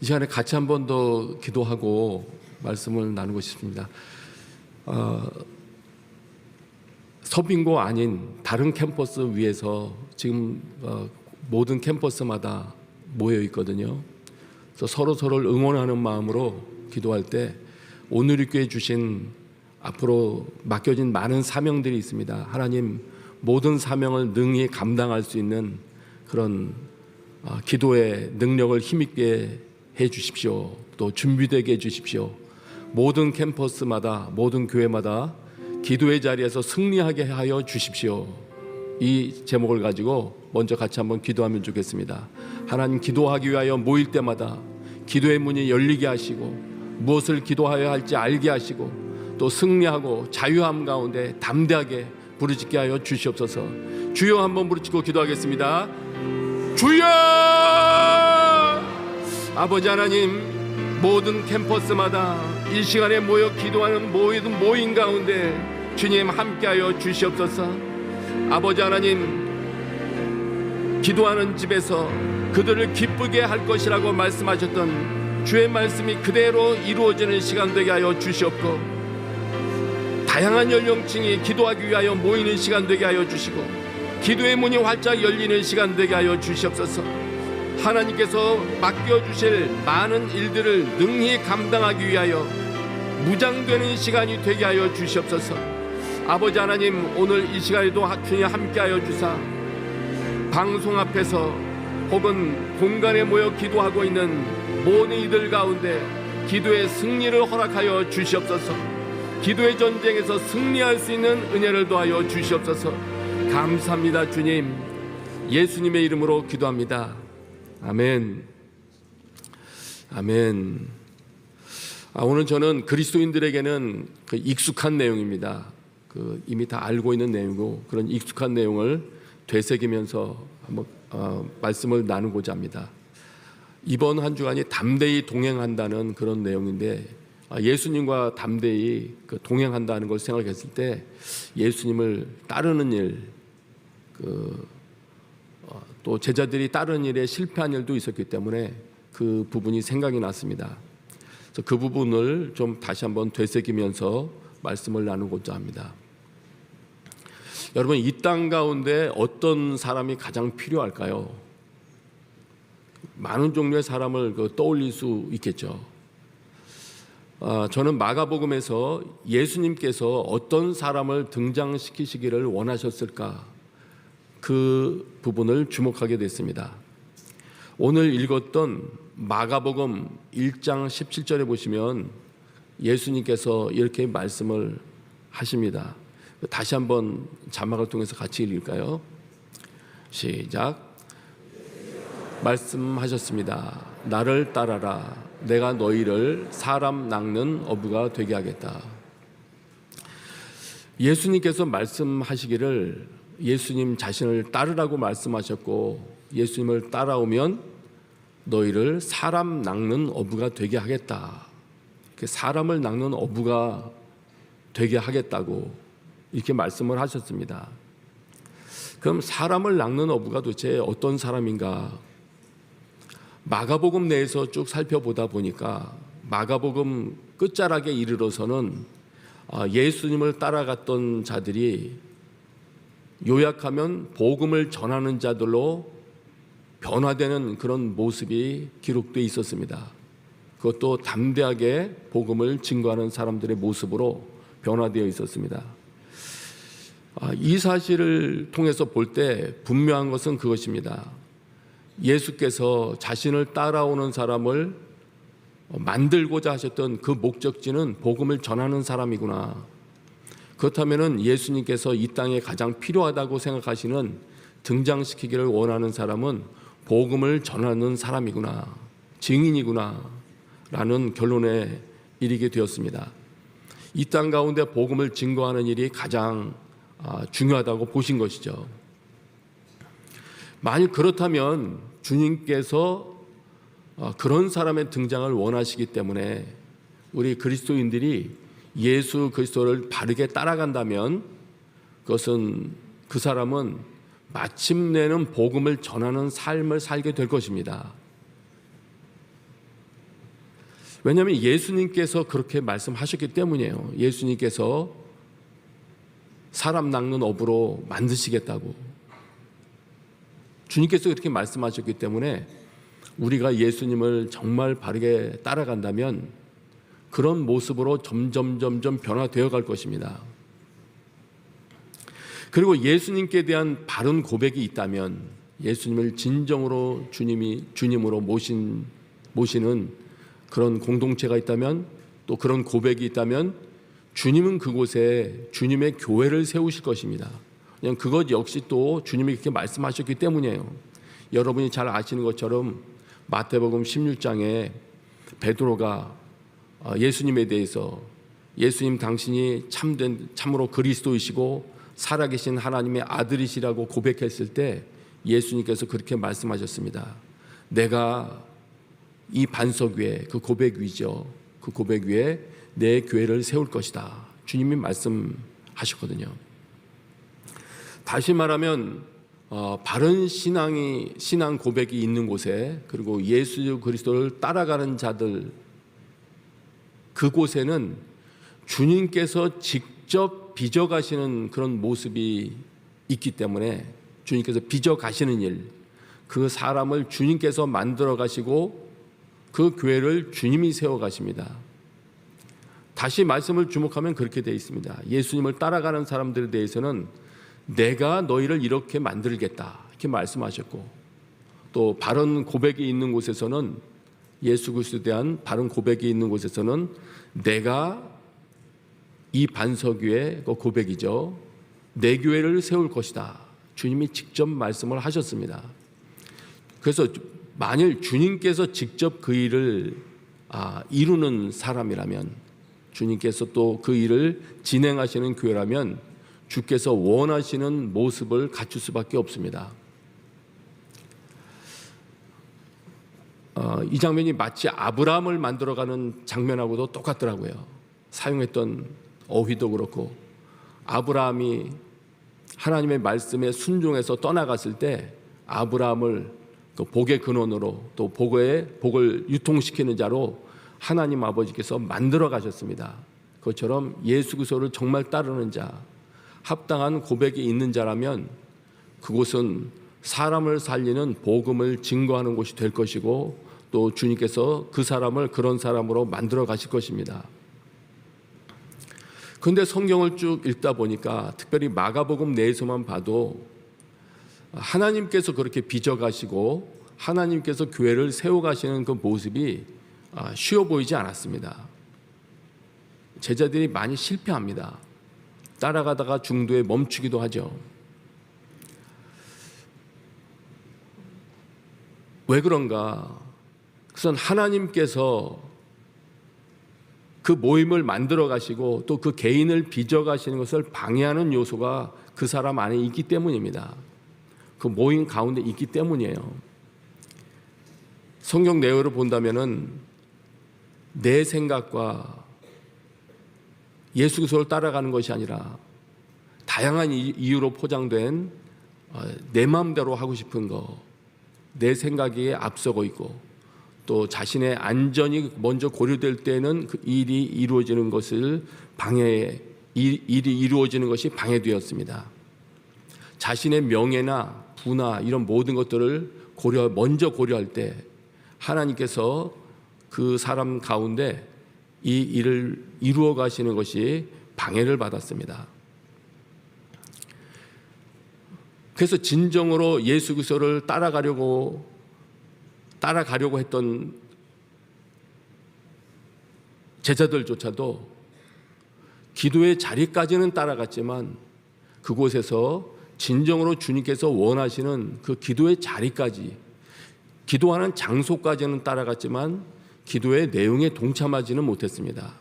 이 시간에 같이 한 번 더 기도하고 말씀을 나누고 싶습니다. 서빙고 아닌 다른 캠퍼스 위에서 지금 모든 캠퍼스마다 모여 있거든요. 그래서 서로를 응원하는 마음으로 기도할 때 오늘 교회 주신 앞으로 맡겨진 많은 사명들이 있습니다. 하나님 모든 사명을 능히 감당할 수 있는 그런 기도의 능력을 힘있게 해 주십시오. 또 준비되게 해 주십시오. 모든 캠퍼스마다 모든 교회마다 기도의 자리에서 승리하게 하여 주십시오. 이 제목을 가지고 먼저 같이 한번 기도하면 좋겠습니다. 하나님, 기도하기 위하여 모일 때마다 기도의 문이 열리게 하시고 무엇을 기도하여야 할지 알게 하시고 또 승리하고 자유함 가운데 담대하게 부르짖게 하여 주시옵소서. 주여 한번 부르짖고 기도하겠습니다. 주여! 아버지 하나님, 모든 캠퍼스마다 이 시간에 모여 기도하는 모든 모임 가운데 주님 함께하여 주시옵소서. 아버지 하나님, 기도하는 집에서 그들을 기쁘게 할 것이라고 말씀하셨던 주의 말씀이 그대로 이루어지는 시간 되게 하여 주시옵고, 다양한 연령층이 기도하기 위하여 모이는 시간 되게 하여 주시고 기도의 문이 활짝 열리는 시간 되게 하여 주시옵소서. 하나님께서 맡겨주실 많은 일들을 능히 감당하기 위하여 무장되는 시간이 되게 하여 주시옵소서. 아버지 하나님, 오늘 이 시간에도 주님 함께하여 주사 방송 앞에서 혹은 공간에 모여 기도하고 있는 모든 이들 가운데 기도의 승리를 허락하여 주시옵소서. 기도의 전쟁에서 승리할 수 있는 은혜를 더하여 주시옵소서. 감사합니다. 주님, 예수님의 이름으로 기도합니다. 아멘. 아멘. 오늘 저는 그리스도인들에게는 익숙한 내용입니다. 이미 다 알고 있는 내용이고 그런 익숙한 내용을 되새기면서 한번 말씀을 나누고자 합니다. 이번 한 주간이 담대히 동행한다는 그런 내용인데, 예수님과 담대히 동행한다는 걸 생각했을 때 예수님을 따르는 일, 또 제자들이 따르는 일에 실패한 일도 있었기 때문에 그 부분이 생각이 났습니다. 그래서 그 부분을 좀 다시 한번 되새기면서 말씀을 나누고자 합니다. 여러분, 이 땅 가운데 어떤 사람이 가장 필요할까요? 많은 종류의 사람을 떠올릴 수 있겠죠. 저는 마가복음에서 예수님께서 어떤 사람을 등장시키시기를 원하셨을까, 그 부분을 주목하게 됐습니다. 오늘 읽었던 마가복음 1장 17절에 보시면 예수님께서 이렇게 말씀을 하십니다. 다시 한번 자막을 통해서 같이 읽을까요? 시작. 말씀하셨습니다. 나를 따라라. 내가 너희를 사람 낚는 어부가 되게 하겠다. 예수님께서 말씀하시기를 예수님 자신을 따르라고 말씀하셨고, 예수님을 따라오면 너희를 사람 낚는 어부가 되게 하겠다. 사람을 낚는 어부가 되게 하겠다고 이렇게 말씀을 하셨습니다. 그럼 사람을 낚는 어부가 도대체 어떤 사람인가? 마가복음 내에서 쭉 살펴보다 보니까 마가복음 끝자락에 이르러서는 예수님을 따라갔던 자들이 요약하면 복음을 전하는 자들로 변화되는 그런 모습이 기록되어 있었습니다. 그것도 담대하게 복음을 증거하는 사람들의 모습으로 변화되어 있었습니다. 이 사실을 통해서 볼 때 분명한 것은 그것입니다. 예수께서 자신을 따라오는 사람을 만들고자 하셨던 그 목적지는 복음을 전하는 사람이구나. 그렇다면 예수님께서 이 땅에 가장 필요하다고 생각하시는, 등장시키기를 원하는 사람은 복음을 전하는 사람이구나, 증인이구나 라는 결론에 이르게 되었습니다. 이 땅 가운데 복음을 증거하는 일이 가장 중요하다고 보신 것이죠. 만일 그렇다면 주님께서 그런 사람의 등장을 원하시기 때문에 우리 그리스도인들이 예수 그리스도를 바르게 따라간다면 그것은 그 사람은 마침내는 복음을 전하는 삶을 살게 될 것입니다. 왜냐하면 예수님께서 그렇게 말씀하셨기 때문이에요. 예수님께서 사람 낚는 어부로 만드시겠다고 주님께서 그렇게 말씀하셨기 때문에 우리가 예수님을 정말 바르게 따라간다면 그런 모습으로 점점 변화되어 갈 것입니다. 그리고 예수님께 대한 바른 고백이 있다면, 예수님을 진정으로 주님으로 모시는 그런 공동체가 있다면, 또 그런 고백이 있다면 주님은 그곳에 주님의 교회를 세우실 것입니다. 그냥 그것 역시 또 주님이 그렇게 말씀하셨기 때문이에요. 여러분이 잘 아시는 것처럼 마태복음 16장에 베드로가 예수님에 대해서 예수님 당신이 참으로 그리스도이시고 살아계신 하나님의 아들이시라고 고백했을 때 예수님께서 그렇게 말씀하셨습니다. 내가 이 반석 위에, 그 고백 위죠, 그 고백 위에 내 교회를 세울 것이다. 주님이 말씀하셨거든요. 다시 말하면 바른 신앙 고백이 있는 곳에, 그리고 예수 그리스도를 따라가는 자들, 그곳에는 주님께서 직접 빚어가시는 그런 모습이 있기 때문에, 주님께서 빚어가시는 일, 그 사람을 주님께서 만들어 가시고 그 교회를 주님이 세워 가십니다. 다시 말씀을 주목하면 그렇게 되어 있습니다. 예수님을 따라가는 사람들에 대해서는 내가 너희를 이렇게 만들겠다, 이렇게 말씀하셨고, 또 바른 고백이 있는 곳에서는, 예수 그리스도에 대한 바른 고백이 있는 곳에서는 내가 이 반석 위에, 그 고백이죠, 내 교회를 세울 것이다. 주님이 직접 말씀을 하셨습니다. 그래서 만일 주님께서 직접 그 일을 이루는 사람이라면, 주님께서 또 그 일을 진행하시는 교회라면 주께서 원하시는 모습을 갖출 수밖에 없습니다. 이 장면이 마치 아브라함을 만들어가는 장면하고도 똑같더라고요. 사용했던 어휘도 그렇고, 아브라함이 하나님의 말씀에 순종해서 떠나갔을 때 아브라함을 그 복의 근원으로, 또 복을 유통시키는 자로 하나님 아버지께서 만들어 가셨습니다. 그것처럼 예수 그리스도를 정말 따르는 자, 합당한 고백이 있는 자라면 그곳은 사람을 살리는 복음을 증거하는 곳이 될 것이고, 또 주님께서 그 사람을 그런 사람으로 만들어 가실 것입니다. 그런데 성경을 쭉 읽다 보니까, 특별히 마가복음 내에서만 봐도 하나님께서 그렇게 빚어가시고 하나님께서 교회를 세워가시는 그 모습이 쉬워 보이지 않았습니다. 제자들이 많이 실패합니다. 따라가다가 중도에 멈추기도 하죠. 왜 그런가? 그것은 하나님께서 그 모임을 만들어 가시고 또 그 개인을 빚어 가시는 것을 방해하는 요소가 그 사람 안에 있기 때문입니다. 그 모임 가운데 있기 때문이에요. 성경 내용을 본다면은 내 생각과 예수 그리스도를 따라가는 것이 아니라 다양한 이유로 포장된 내 마음대로 하고 싶은 거, 내 생각에 앞서고 있고, 또 자신의 안전이 먼저 고려될 때는 그 일이 이루어지는 것이 방해되었습니다. 자신의 명예나 부나 이런 모든 것들을 먼저 고려할 때 하나님께서 그 사람 가운데 이 일을 이루어 가시는 것이 방해를 받았습니다. 그래서 진정으로 예수 그리스도를 따라가려고 했던 제자들조차도 기도의 자리까지는 따라갔지만 그곳에서 진정으로 주님께서 원하시는 그 기도의 자리까지, 기도하는 장소까지는 따라갔지만 기도의 내용에 동참하지는 못했습니다.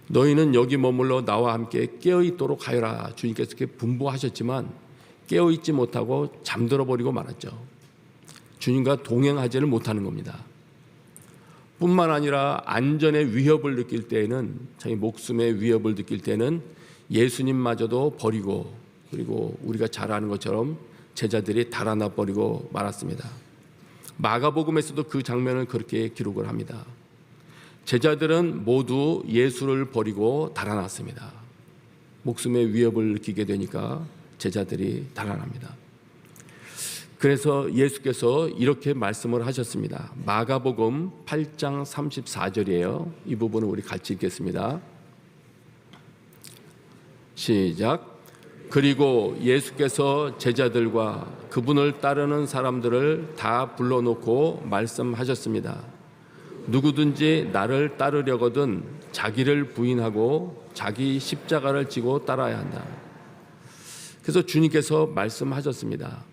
너희는 여기 머물러 나와 함께 깨어있도록 하여라, 주님께서 이렇게 분부하셨지만 깨어있지 못하고 잠들어 버리고 말았죠. 주님과 동행하지를 못하는 겁니다. 뿐만 아니라 안전의 위협을 느낄 때에는, 자기 목숨의 위협을 느낄 때는 예수님마저도 버리고, 그리고 우리가 잘 아는 것처럼 제자들이 달아나 버리고 말았습니다. 마가복음에서도 그 장면을 그렇게 기록을 합니다. 제자들은 모두 예수를 버리고 달아났습니다. 목숨의 위협을 느끼게 되니까 제자들이 달아납니다. 그래서 예수께서 이렇게 말씀을 하셨습니다. 마가복음 8장 34절이에요. 이 부분을 우리 같이 읽겠습니다. 시작. 그리고 예수께서 제자들과 그분을 따르는 사람들을 다 불러놓고 말씀하셨습니다. 누구든지 나를 따르려거든 자기를 부인하고 자기 십자가를 지고 따라야 한다. 그래서 주님께서 말씀하셨습니다.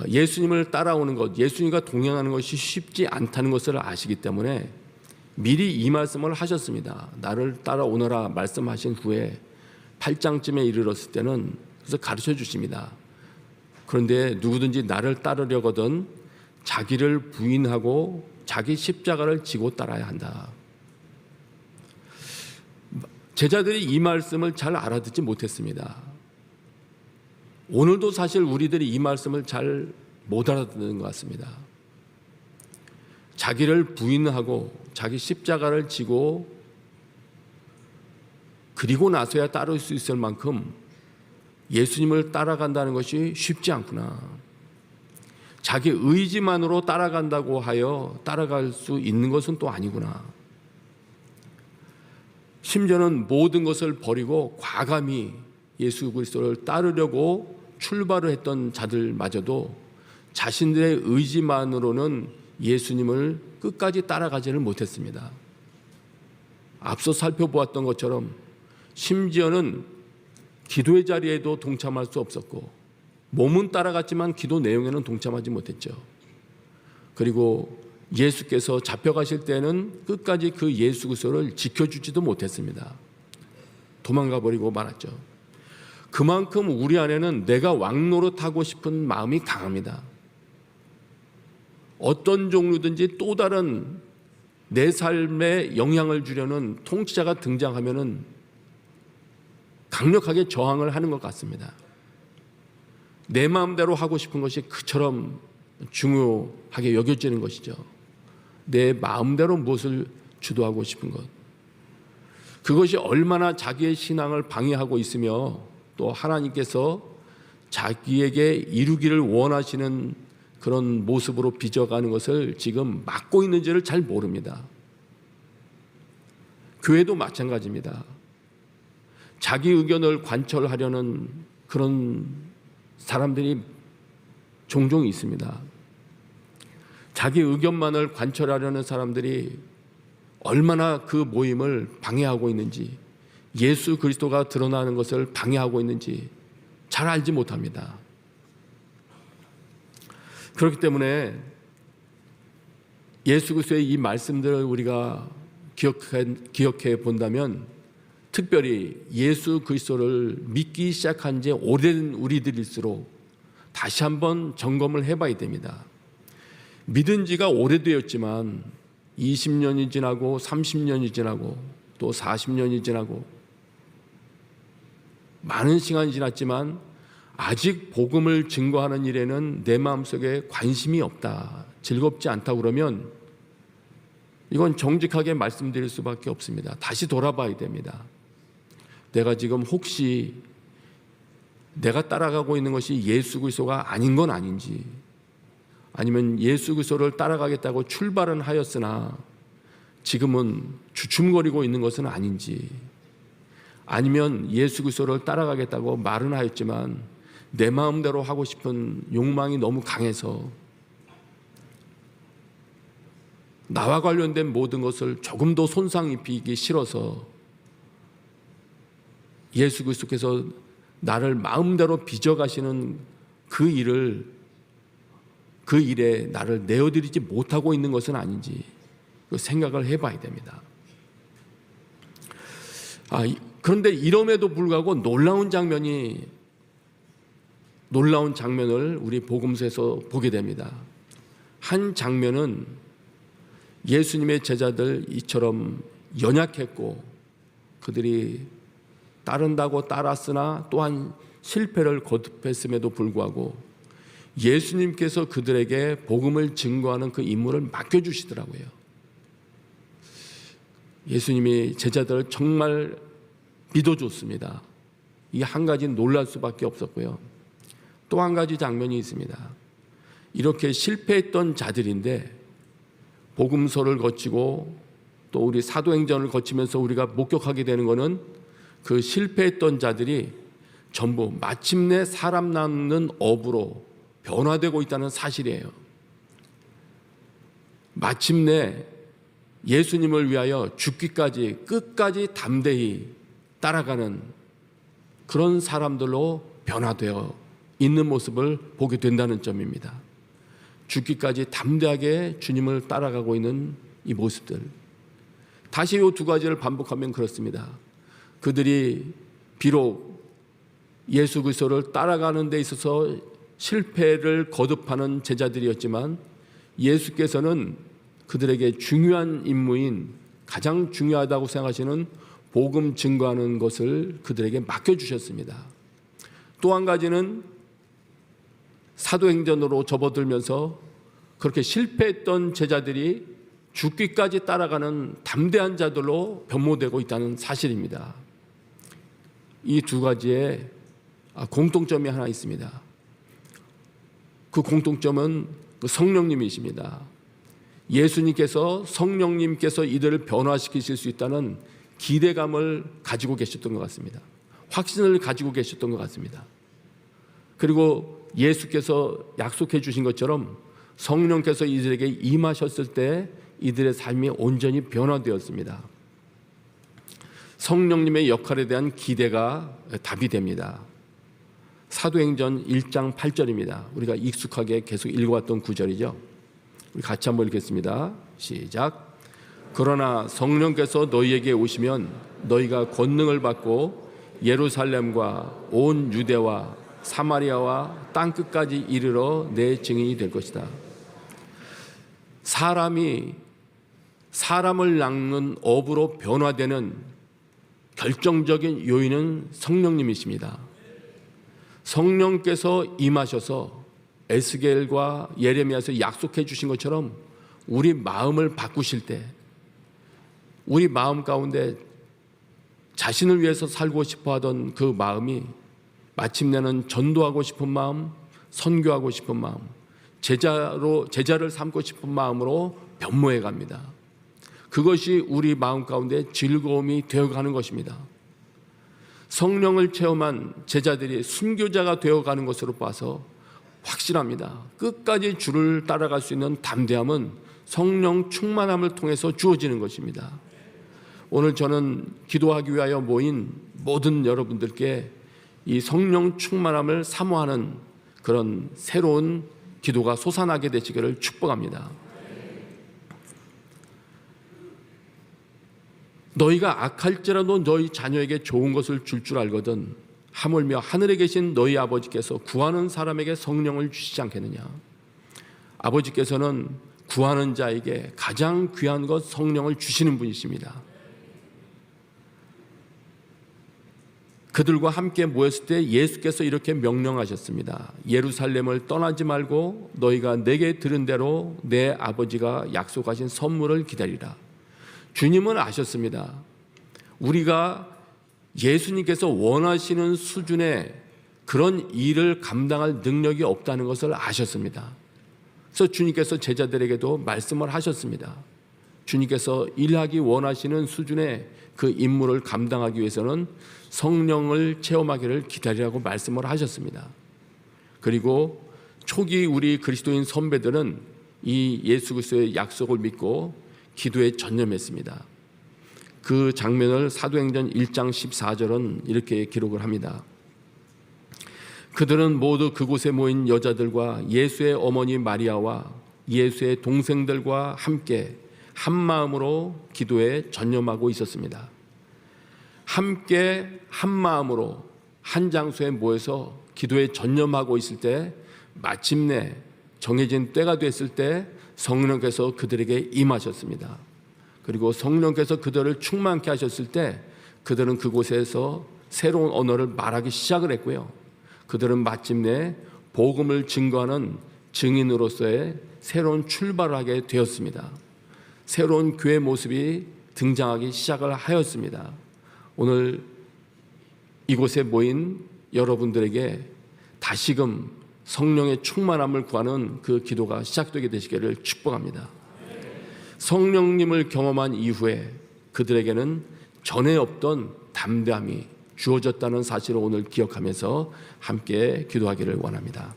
예수님을 따라오는 것, 예수님과 동행하는 것이 쉽지 않다는 것을 아시기 때문에 미리 이 말씀을 하셨습니다. 나를 따라오너라 말씀하신 후에 8장쯤에 이르렀을 때는 그래서 가르쳐 주십니다. 그런데 누구든지 나를 따르려거든 자기를 부인하고 자기 십자가를 지고 따라야 한다. 제자들이 이 말씀을 잘 알아듣지 못했습니다. 오늘도 사실 우리들이 이 말씀을 잘 못 알아듣는 것 같습니다. 자기를 부인하고 자기 십자가를 지고 그리고 나서야 따를 수 있을 만큼 예수님을 따라간다는 것이 쉽지 않구나. 자기 의지만으로 따라간다고 하여 따라갈 수 있는 것은 또 아니구나. 심지어는 모든 것을 버리고 과감히 예수 그리스도를 따르려고 출발을 했던 자들마저도 자신들의 의지만으로는 예수님을 끝까지 따라가지를 못했습니다. 앞서 살펴보았던 것처럼 심지어는 기도의 자리에도 동참할 수 없었고 몸은 따라갔지만 기도 내용에는 동참하지 못했죠. 그리고 예수께서 잡혀가실 때는 끝까지 그 예수 그리스도를 지켜주지도 못했습니다. 도망가 버리고 말았죠. 그만큼 우리 안에는 내가 왕노릇하고 싶은 마음이 강합니다. 어떤 종류든지 또 다른 내 삶에 영향을 주려는 통치자가 등장하면은 강력하게 저항을 하는 것 같습니다. 내 마음대로 하고 싶은 것이 그처럼 중요하게 여겨지는 것이죠. 내 마음대로 무엇을 주도하고 싶은 것. 그것이 얼마나 자기의 신앙을 방해하고 있으며 또 하나님께서 자기에게 이루기를 원하시는 그런 모습으로 빚어가는 것을 지금 막고 있는지를 잘 모릅니다. 교회도 마찬가지입니다. 자기 의견을 관철하려는 그런 사람들이 종종 있습니다. 자기 의견만을 관철하려는 사람들이 얼마나 그 모임을 방해하고 있는지, 예수 그리스도가 드러나는 것을 방해하고 있는지 잘 알지 못합니다. 그렇기 때문에 예수 그리스도의 이 말씀들을 우리가 기억해 본다면 특별히 예수 그리스도를 믿기 시작한 지 오래된 우리들일수록 다시 한번 점검을 해봐야 됩니다. 믿은 지가 오래되었지만 20년이 지나고 30년이 지나고 또 40년이 지나고 많은 시간이 지났지만 아직 복음을 증거하는 일에는 내 마음속에 관심이 없다, 즐겁지 않다 그러면 이건 정직하게 말씀드릴 수밖에 없습니다. 다시 돌아봐야 됩니다. 내가 지금 혹시 내가 따라가고 있는 것이 예수 그리스도가 아닌 건 아닌지, 아니면 예수 그리스도를 따라가겠다고 출발은 하였으나 지금은 주춤거리고 있는 것은 아닌지, 아니면 예수 그리스도를 따라가겠다고 말은 하였지만 내 마음대로 하고 싶은 욕망이 너무 강해서 나와 관련된 모든 것을 조금도 손상 입히기 싫어서 예수 그리스도께서 나를 마음대로 빚어가시는 그 일에 나를 내어드리지 못하고 있는 것은 아닌지 생각을 해봐야 됩니다. 그런데 이럼에도 불구하고 놀라운 장면을 우리 복음서에서 보게 됩니다. 한 장면은 예수님의 제자들 이처럼 연약했고 그들이 따른다고 따랐으나 또한 실패를 거듭했음에도 불구하고 예수님께서 그들에게 복음을 증거하는 그 임무를 맡겨주시더라고요. 예수님이 제자들을 정말 믿어줬습니다. 이 한 가지 놀랄 수밖에 없었고요. 또 한 가지 장면이 있습니다. 이렇게 실패했던 자들인데 복음서를 거치고 또 우리 사도행전을 거치면서 우리가 목격하게 되는 것은 그 실패했던 자들이 전부 마침내 사람 낳는 업으로 변화되고 있다는 사실이에요. 마침내 예수님을 위하여 죽기까지 끝까지 담대히 따라가는 그런 사람들로 변화되어 있는 모습을 보게 된다는 점입니다. 죽기까지 담대하게 주님을 따라가고 있는 이 모습들. 다시 이 두 가지를 반복하면 그렇습니다. 그들이 비록 예수 그리스도를 따라가는 데 있어서 실패를 거듭하는 제자들이었지만 예수께서는 그들에게 중요한 임무인 가장 중요하다고 생각하시는 복음 증거하는 것을 그들에게 맡겨주셨습니다. 또 한 가지는 사도행전으로 접어들면서 그렇게 실패했던 제자들이 죽기까지 따라가는 담대한 자들로 변모되고 있다는 사실입니다. 이 두 가지에 공통점이 하나 있습니다. 그 공통점은 성령님이십니다. 예수님께서 성령님께서 이들을 변화시키실 수 있다는 기대감을 가지고 계셨던 것 같습니다. 확신을 가지고 계셨던 것 같습니다. 그리고 예수께서 약속해 주신 것처럼 성령께서 이들에게 임하셨을 때 이들의 삶이 온전히 변화되었습니다. 성령님의 역할에 대한 기대가 답이 됩니다. 사도행전 1장 8절입니다. 우리가 익숙하게 계속 읽어왔던 구절이죠. 우리 같이 한번 읽겠습니다. 시작. 그러나 성령께서 너희에게 오시면 너희가 권능을 받고 예루살렘과 온 유대와 사마리아와 땅끝까지 이르러 내 증인이 될 것이다. 사람이 사람을 낳는 업으로 변화되는 결정적인 요인은 성령님이십니다. 성령께서 임하셔서 에스겔과 예레미야에서 약속해 주신 것처럼 우리 마음을 바꾸실 때 우리 마음 가운데 자신을 위해서 살고 싶어 하던 그 마음이 마침내는 전도하고 싶은 마음, 선교하고 싶은 마음, 제자를 삼고 싶은 마음으로 변모해 갑니다. 그것이 우리 마음 가운데 즐거움이 되어가는 것입니다. 성령을 체험한 제자들이 순교자가 되어가는 것으로 봐서 확실합니다. 끝까지 주를 따라갈 수 있는 담대함은 성령 충만함을 통해서 주어지는 것입니다. 오늘 저는 기도하기 위하여 모인 모든 여러분들께 이 성령 충만함을 사모하는 그런 새로운 기도가 솟아나게 되시기를 축복합니다. 너희가 악할지라도 너희 자녀에게 좋은 것을 줄 줄 알거든 하물며 하늘에 계신 너희 아버지께서 구하는 사람에게 성령을 주시지 않겠느냐. 아버지께서는 구하는 자에게 가장 귀한 것 성령을 주시는 분이십니다. 그들과 함께 모였을 때 예수께서 이렇게 명령하셨습니다. 예루살렘을 떠나지 말고 너희가 내게 들은 대로 내 아버지가 약속하신 선물을 기다리라. 주님은 아셨습니다. 우리가 예수님께서 원하시는 수준의 그런 일을 감당할 능력이 없다는 것을 아셨습니다. 그래서 주님께서 제자들에게도 말씀을 하셨습니다. 주님께서 일하기 원하시는 수준의 그 임무를 감당하기 위해서는 성령을 체험하기를 기다리라고 말씀을 하셨습니다. 그리고 초기 우리 그리스도인 선배들은 이 예수 그리스도의 약속을 믿고 기도에 전념했습니다. 그 장면을 사도행전 1장 14절은 이렇게 기록을 합니다. 그들은 모두 그곳에 모인 여자들과 예수의 어머니 마리아와 예수의 동생들과 함께 한 마음으로 기도에 전념하고 있었습니다. 함께 한 마음으로 한 장소에 모여서 기도에 전념하고 있을 때 마침내 정해진 때가 됐을 때 성령께서 그들에게 임하셨습니다. 그리고 성령께서 그들을 충만케 하셨을 때 그들은 그곳에서 새로운 언어를 말하기 시작을 했고요. 그들은 마침내 복음을 증거하는 증인으로서의 새로운 출발을 하게 되었습니다. 새로운 교회 모습이 등장하기 시작을 하였습니다. 오늘 이곳에 모인 여러분들에게 다시금 성령의 충만함을 구하는 그 기도가 시작되게 되시기를 축복합니다. 성령님을 경험한 이후에 그들에게는 전에 없던 담대함이 주어졌다는 사실을 오늘 기억하면서 함께 기도하기를 원합니다.